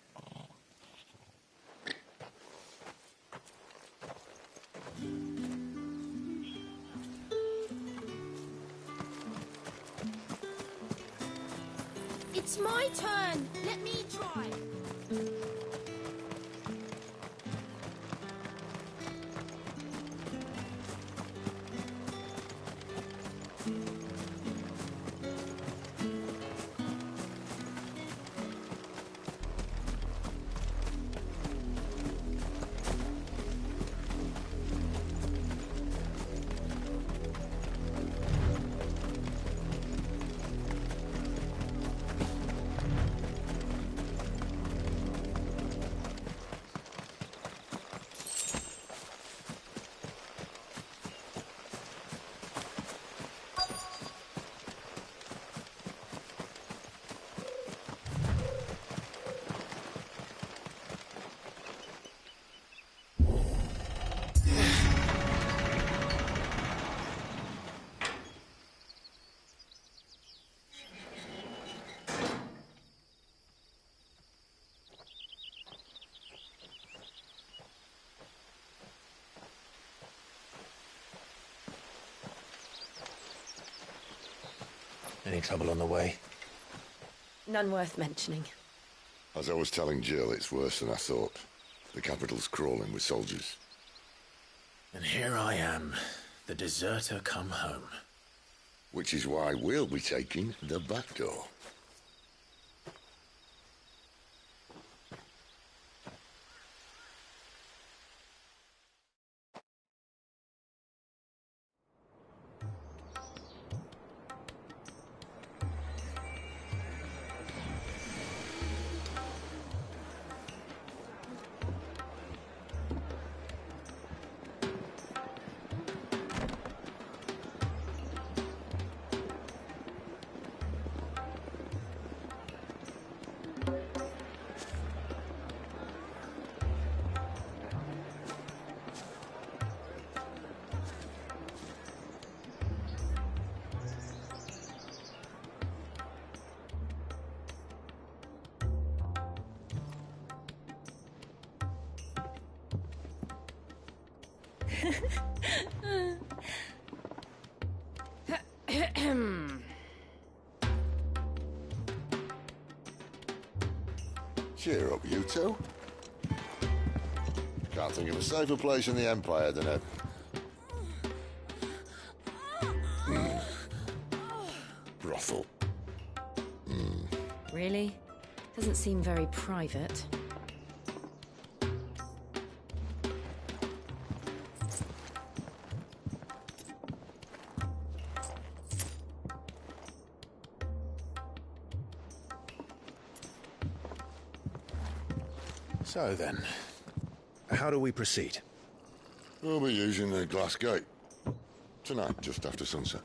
It's my turn! Let me try! Any trouble on the way? None worth mentioning. As I was telling Jill, it's worse than I thought. The capital's crawling with soldiers. And here I am, the deserter come home. Which is why we'll be taking the back door. Cheer up, you two. Can't think of a safer place in the Empire than a... brothel. Really? Doesn't seem very private. So then, how do we proceed? We'll be using the glass gate. Tonight, just after sunset.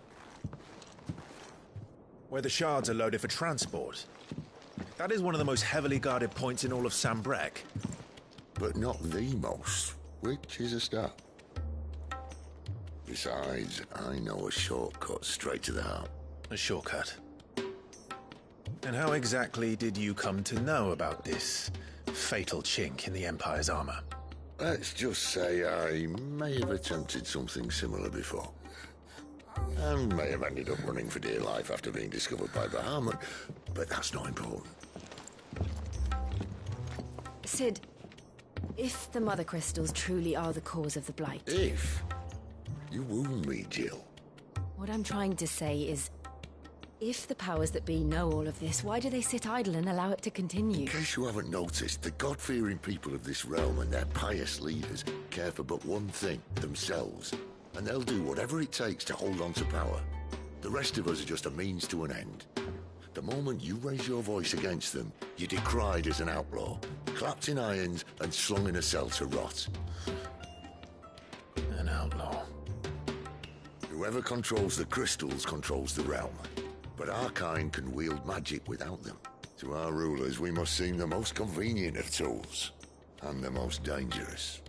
Where the shards are loaded for transport. That is one of the most heavily guarded points in all of Sambrek. But not the most, which is a start. Besides, I know a shortcut straight to the heart. A shortcut? And how exactly did you come to know about this fatal chink in the Empire's armor? Let's just say I may have attempted something similar before. And may have ended up running for dear life after being discovered by Bahamut, but that's not important. Sid, if the Mother Crystals truly are the cause of the Blight... If? You wound me, Jill. What I'm trying to say is, if the powers that be know all of this, why do they sit idle and allow it to continue? In case you haven't noticed, the God-fearing people of this realm and their pious leaders care for but one thing, themselves. and they'll do whatever it takes to hold on to power. The rest of us are just a means to an end. The moment you raise your voice against them, you're decried as an outlaw, clapped in irons and slung in a cell to rot. An outlaw. Whoever controls the crystals controls the realm. But our kind can wield magic without them. To our rulers, we must seem the most convenient of tools, and the most dangerous.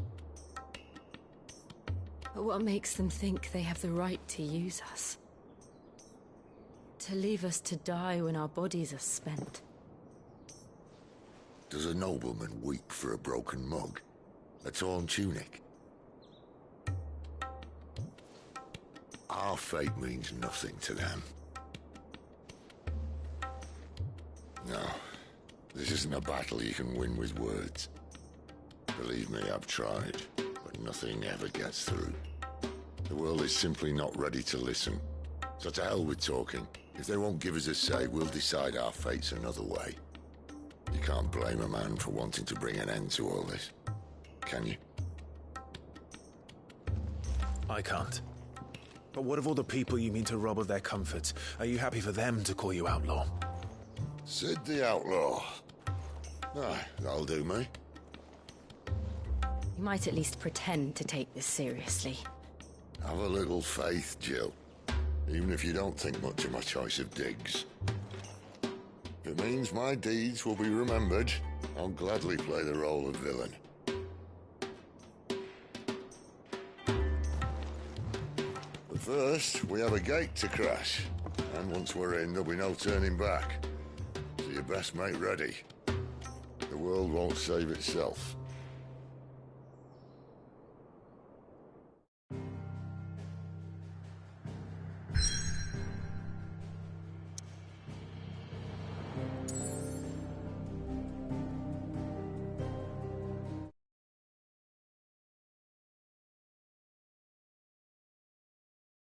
But what makes them think they have the right to use us? To leave us to die when our bodies are spent? Does a nobleman weep for a broken mug? A torn tunic? Our fate means nothing to them. No, this isn't a battle you can win with words. Believe me, I've tried, but nothing ever gets through. The world is simply not ready to listen. So to hell with talking. If they won't give us a say, we'll decide our fates another way. You can't blame a man for wanting to bring an end to all this, can you? I can't. But what of all the people you mean to rob of their comforts? Are you happy for them to call you outlaw? Sid the Outlaw. Ah, that'll do me. You might at least pretend to take this seriously. Have a little faith, Jill. Even if you don't think much of my choice of digs. If it means my deeds will be remembered, I'll gladly play the role of villain. But first, we have a gate to crash. And once we're in, there'll be no turning back. So you best make ready. The world won't save itself.